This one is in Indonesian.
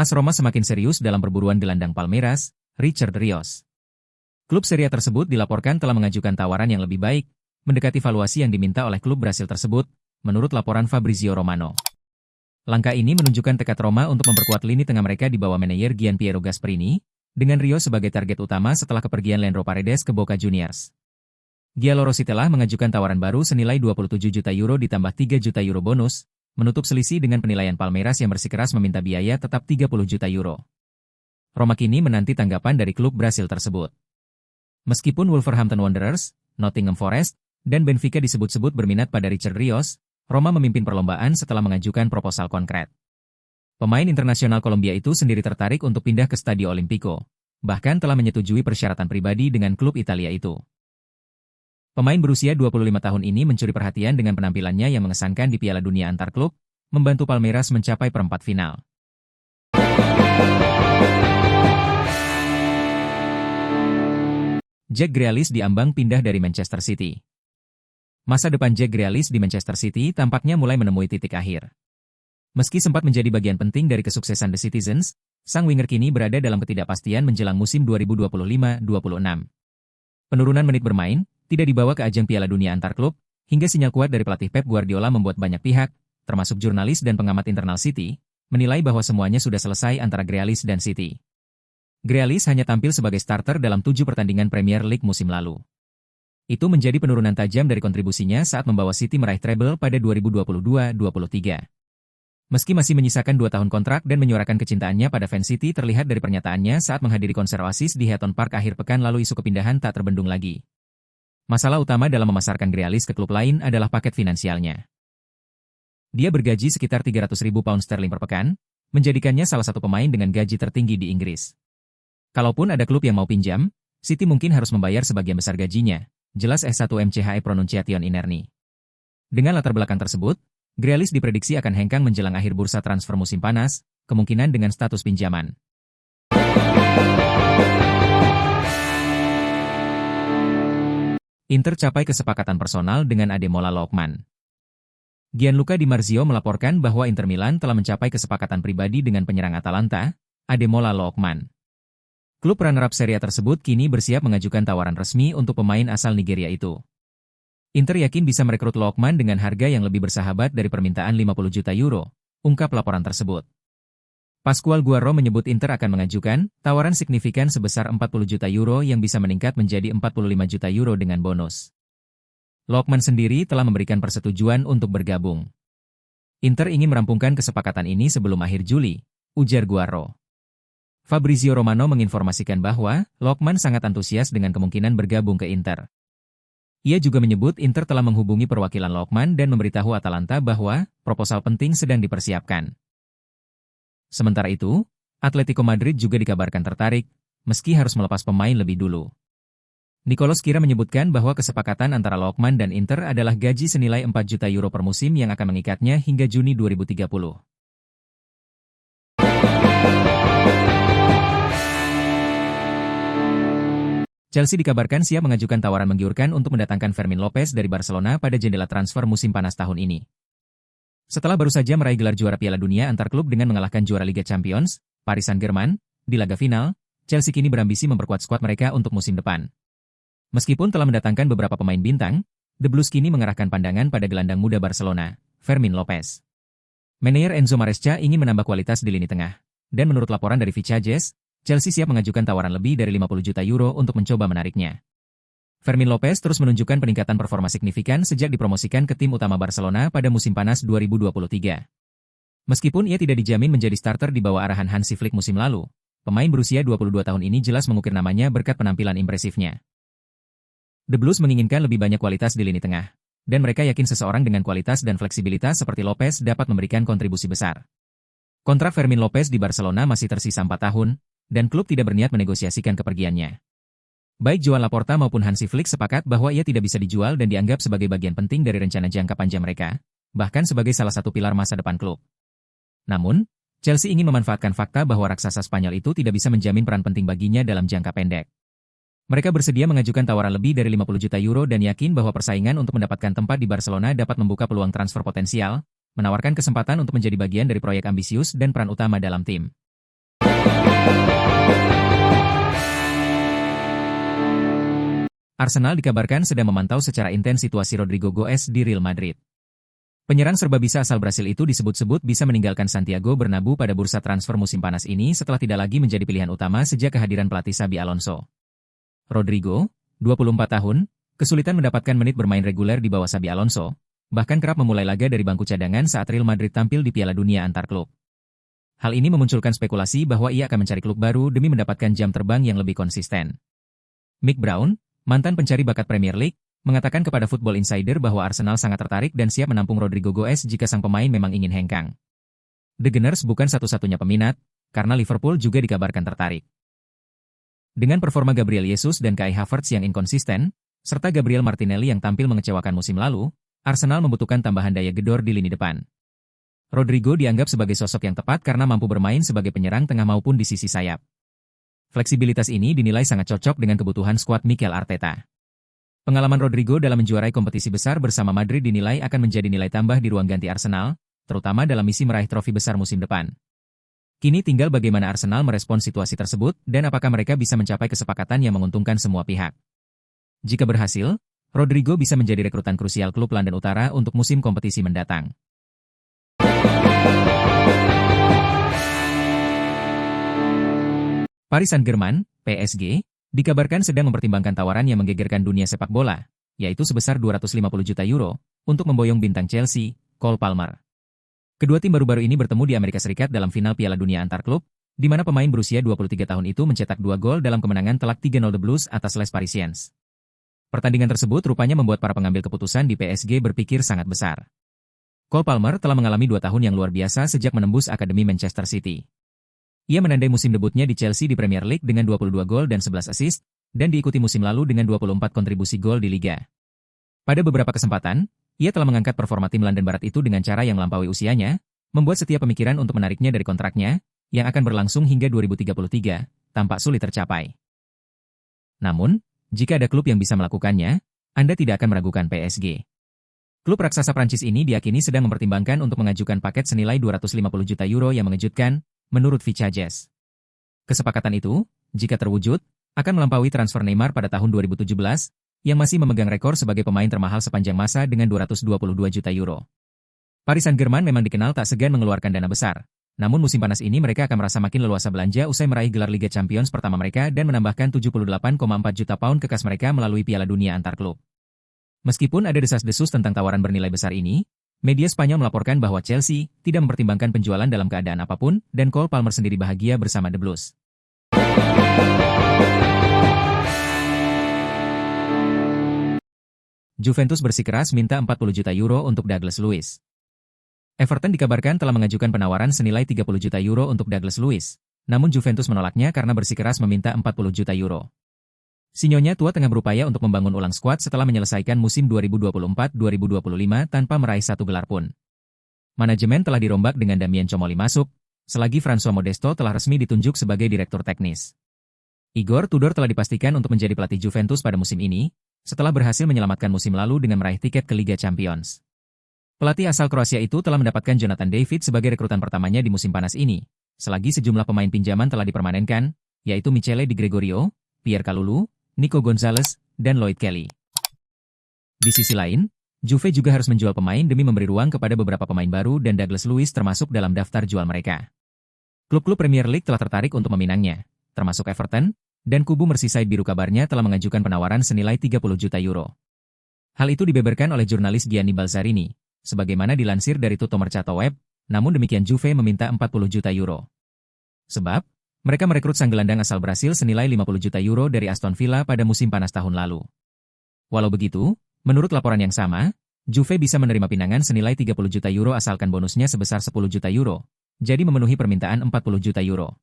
AS Roma semakin serius dalam perburuan gelandang Palmeiras, Richard Rios. Klub Serie A tersebut dilaporkan telah mengajukan tawaran yang lebih baik, mendekati valuasi yang diminta oleh klub Brasil tersebut, menurut laporan Fabrizio Romano. Langkah ini menunjukkan tekad Roma untuk memperkuat lini tengah mereka di bawah manajer Gianpiero Gasperini, dengan Rios sebagai target utama setelah kepergian Leandro Paredes ke Boca Juniors. Giallorossi telah mengajukan tawaran baru senilai 27 juta euro ditambah 3 juta euro bonus, menutup selisih dengan penilaian Palmeiras yang bersikeras meminta biaya tetap 30 juta euro. Roma kini menanti tanggapan dari klub Brasil tersebut. Meskipun Wolverhampton Wanderers, Nottingham Forest, dan Benfica disebut-sebut berminat pada Richard Rios, Roma memimpin perlombaan setelah mengajukan proposal konkret. Pemain internasional Kolombia itu sendiri tertarik untuk pindah ke Stadio Olimpico, bahkan telah menyetujui persyaratan pribadi dengan klub Italia itu. Pemain berusia 25 tahun ini mencuri perhatian dengan penampilannya yang mengesankan di Piala Dunia antar klub, membantu Palmeiras mencapai perempat final. Jack Grealish diambang pindah dari Manchester City. Masa depan Jack Grealish di Manchester City tampaknya mulai menemui titik akhir. Meski sempat menjadi bagian penting dari kesuksesan The Citizens, sang winger kini berada dalam ketidakpastian menjelang musim 2025-26. Penurunan menit bermain, tidak dibawa ke ajang Piala Dunia antar klub, hingga sinyal kuat dari pelatih Pep Guardiola membuat banyak pihak, termasuk jurnalis dan pengamat internal City, menilai bahwa semuanya sudah selesai antara Grealish dan City. Grealish hanya tampil sebagai starter dalam 7 pertandingan Premier League musim lalu. Itu menjadi penurunan tajam dari kontribusinya saat membawa City meraih treble pada 2022-23. Meski masih menyisakan 2 tahun kontrak dan menyuarakan kecintaannya pada fans City terlihat dari pernyataannya saat menghadiri konser Oasis di Heaton Park akhir pekan lalu isu kepindahan tak terbendung lagi. Masalah utama dalam memasarkan Grealish ke klub lain adalah paket finansialnya. Dia bergaji sekitar 300.000 pound sterling per pekan, menjadikannya salah satu pemain dengan gaji tertinggi di Inggris. Kalaupun ada klub yang mau pinjam, City mungkin harus membayar sebagian besar gajinya, jelas S1MCHE Pronunciation Inerni. Dengan latar belakang tersebut, Grealish diprediksi akan hengkang menjelang akhir bursa transfer musim panas, kemungkinan dengan status pinjaman. Inter capai kesepakatan personal dengan Ademola Lookman. Gianluca Di Marzio melaporkan bahwa Inter Milan telah mencapai kesepakatan pribadi dengan penyerang Atalanta, Ademola Lookman. Klub runner-up Serie A tersebut kini bersiap mengajukan tawaran resmi untuk pemain asal Nigeria itu. Inter yakin bisa merekrut Lookman dengan harga yang lebih bersahabat dari permintaan 50 juta euro, ungkap laporan tersebut. Pascual Guerro menyebut Inter akan mengajukan tawaran signifikan sebesar 40 juta euro yang bisa meningkat menjadi 45 juta euro dengan bonus. Lookman sendiri telah memberikan persetujuan untuk bergabung. Inter ingin merampungkan kesepakatan ini sebelum akhir Juli, ujar Guerro. Fabrizio Romano menginformasikan bahwa Lookman sangat antusias dengan kemungkinan bergabung ke Inter. Ia juga menyebut Inter telah menghubungi perwakilan Lookman dan memberitahu Atalanta bahwa proposal penting sedang dipersiapkan. Sementara itu, Atletico Madrid juga dikabarkan tertarik, meski harus melepas pemain lebih dulu. Nicolas Kira menyebutkan bahwa kesepakatan antara Lookman dan Inter adalah gaji senilai 4 juta euro per musim yang akan mengikatnya hingga Juni 2030. Chelsea dikabarkan siap mengajukan tawaran menggiurkan untuk mendatangkan Fermin Lopez dari Barcelona pada jendela transfer musim panas tahun ini. Setelah baru saja meraih gelar juara Piala Dunia antar klub dengan mengalahkan juara Liga Champions, Paris Saint-Germain, di laga final, Chelsea kini berambisi memperkuat skuad mereka untuk musim depan. Meskipun telah mendatangkan beberapa pemain bintang, The Blues kini mengerahkan pandangan pada gelandang muda Barcelona, Fermin Lopez. Manajer Enzo Maresca ingin menambah kualitas di lini tengah, dan menurut laporan dari Vichages, Chelsea siap mengajukan tawaran lebih dari 50 juta euro untuk mencoba menariknya. Fermin Lopez terus menunjukkan peningkatan performa signifikan sejak dipromosikan ke tim utama Barcelona pada musim panas 2023. Meskipun ia tidak dijamin menjadi starter di bawah arahan Hansi Flick musim lalu, pemain berusia 22 tahun ini jelas mengukir namanya berkat penampilan impresifnya. The Blues menginginkan lebih banyak kualitas di lini tengah, dan mereka yakin seseorang dengan kualitas dan fleksibilitas seperti Lopez dapat memberikan kontribusi besar. Kontrak Fermin Lopez di Barcelona masih tersisa 4 tahun, dan klub tidak berniat menegosiasikan kepergiannya. Baik Joan Laporta maupun Hansi Flick sepakat bahwa ia tidak bisa dijual dan dianggap sebagai bagian penting dari rencana jangka panjang mereka, bahkan sebagai salah satu pilar masa depan klub. Namun, Chelsea ingin memanfaatkan fakta bahwa raksasa Spanyol itu tidak bisa menjamin peran penting baginya dalam jangka pendek. Mereka bersedia mengajukan tawaran lebih dari 50 juta euro dan yakin bahwa persaingan untuk mendapatkan tempat di Barcelona dapat membuka peluang transfer potensial, menawarkan kesempatan untuk menjadi bagian dari proyek ambisius dan peran utama dalam tim. Arsenal dikabarkan sedang memantau secara intens situasi Rodrigo Goes di Real Madrid. Penyerang serba bisa asal Brasil itu disebut-sebut bisa meninggalkan Santiago Bernabéu pada bursa transfer musim panas ini setelah tidak lagi menjadi pilihan utama sejak kehadiran pelatih Xabi Alonso. Rodrigo, 24 tahun, kesulitan mendapatkan menit bermain reguler di bawah Xabi Alonso, bahkan kerap memulai laga dari bangku cadangan saat Real Madrid tampil di Piala Dunia antar klub. Hal ini memunculkan spekulasi bahwa ia akan mencari klub baru demi mendapatkan jam terbang yang lebih konsisten. Mick Brown, mantan pencari bakat Premier League, mengatakan kepada Football Insider bahwa Arsenal sangat tertarik dan siap menampung Rodrigo Goes jika sang pemain memang ingin hengkang. The Gunners bukan satu-satunya peminat, karena Liverpool juga dikabarkan tertarik. Dengan performa Gabriel Jesus dan Kai Havertz yang inkonsisten, serta Gabriel Martinelli yang tampil mengecewakan musim lalu, Arsenal membutuhkan tambahan daya gedor di lini depan. Rodrigo dianggap sebagai sosok yang tepat karena mampu bermain sebagai penyerang tengah maupun di sisi sayap. Fleksibilitas ini dinilai sangat cocok dengan kebutuhan skuad Mikel Arteta. Pengalaman Rodrigo dalam menjuarai kompetisi besar bersama Madrid dinilai akan menjadi nilai tambah di ruang ganti Arsenal, terutama dalam misi meraih trofi besar musim depan. Kini tinggal bagaimana Arsenal merespons situasi tersebut dan apakah mereka bisa mencapai kesepakatan yang menguntungkan semua pihak. Jika berhasil, Rodrigo bisa menjadi rekrutan krusial klub London Utara untuk musim kompetisi mendatang. Paris Saint-Germain, PSG, dikabarkan sedang mempertimbangkan tawaran yang menggegerkan dunia sepak bola, yaitu sebesar 250 juta euro, untuk memboyong bintang Chelsea, Cole Palmer. Kedua tim baru-baru ini bertemu di Amerika Serikat dalam final Piala Dunia antar klub, di mana pemain berusia 23 tahun itu mencetak 2 gol dalam kemenangan telak 3-0 The Blues atas Les Parisiens. Pertandingan tersebut rupanya membuat para pengambil keputusan di PSG berpikir sangat besar. Cole Palmer telah mengalami 2 tahun yang luar biasa sejak menembus Akademi Manchester City. Ia menandai musim debutnya di Chelsea di Premier League dengan 22 gol dan 11 assist, dan diikuti musim lalu dengan 24 kontribusi gol di Liga. Pada beberapa kesempatan, ia telah mengangkat performa tim London Barat itu dengan cara yang melampaui usianya, membuat setiap pemikiran untuk menariknya dari kontraknya, yang akan berlangsung hingga 2033, tampak sulit tercapai. Namun, jika ada klub yang bisa melakukannya, Anda tidak akan meragukan PSG. Klub raksasa Prancis ini diyakini sedang mempertimbangkan untuk mengajukan paket senilai 250 juta euro yang mengejutkan, menurut Vichages. Kesepakatan itu, jika terwujud, akan melampaui transfer Neymar pada tahun 2017, yang masih memegang rekor sebagai pemain termahal sepanjang masa dengan 222 juta euro. Paris Saint-Germain memang dikenal tak segan mengeluarkan dana besar, namun musim panas ini mereka akan merasa makin leluasa belanja usai meraih gelar Liga Champions pertama mereka dan menambahkan 78,4 juta pound ke kas mereka melalui Piala Dunia antar klub. Meskipun ada desas-desus tentang tawaran bernilai besar ini, media Spanyol melaporkan bahwa Chelsea tidak mempertimbangkan penjualan dalam keadaan apapun dan Cole Palmer sendiri bahagia bersama The Blues. Juventus bersikeras minta 40 juta euro untuk Douglas Luiz. Everton dikabarkan telah mengajukan penawaran senilai 30 juta euro untuk Douglas Luiz, namun Juventus menolaknya karena bersikeras meminta 40 juta euro. Sinyonya tua tengah berupaya untuk membangun ulang skuad setelah menyelesaikan musim 2024-2025 tanpa meraih satu gelar pun. Manajemen telah dirombak dengan Damien Comoli masuk, selagi François Modesto telah resmi ditunjuk sebagai direktur teknis. Igor Tudor telah dipastikan untuk menjadi pelatih Juventus pada musim ini, setelah berhasil menyelamatkan musim lalu dengan meraih tiket ke Liga Champions. Pelatih asal Kroasia itu telah mendapatkan Jonathan David sebagai rekrutan pertamanya di musim panas ini, selagi sejumlah pemain pinjaman telah dipermanenkan, yaitu Michele Di Gregorio, Pierre Kalulu, Nico Gonzalez, dan Lloyd Kelly. Di sisi lain, Juve juga harus menjual pemain demi memberi ruang kepada beberapa pemain baru dan Douglas Luiz termasuk dalam daftar jual mereka. Klub-klub Premier League telah tertarik untuk meminangnya, termasuk Everton, dan kubu Merseyside biru kabarnya telah mengajukan penawaran senilai 30 juta euro. Hal itu dibeberkan oleh jurnalis Gianni Balzarini, sebagaimana dilansir dari Tutto Mercato Web, namun demikian Juve meminta 40 juta euro. Sebab, mereka merekrut sang gelandang asal Brasil senilai 50 juta euro dari Aston Villa pada musim panas tahun lalu. Walau begitu, menurut laporan yang sama, Juve bisa menerima pinangan senilai 30 juta euro asalkan bonusnya sebesar 10 juta euro, jadi memenuhi permintaan 40 juta euro.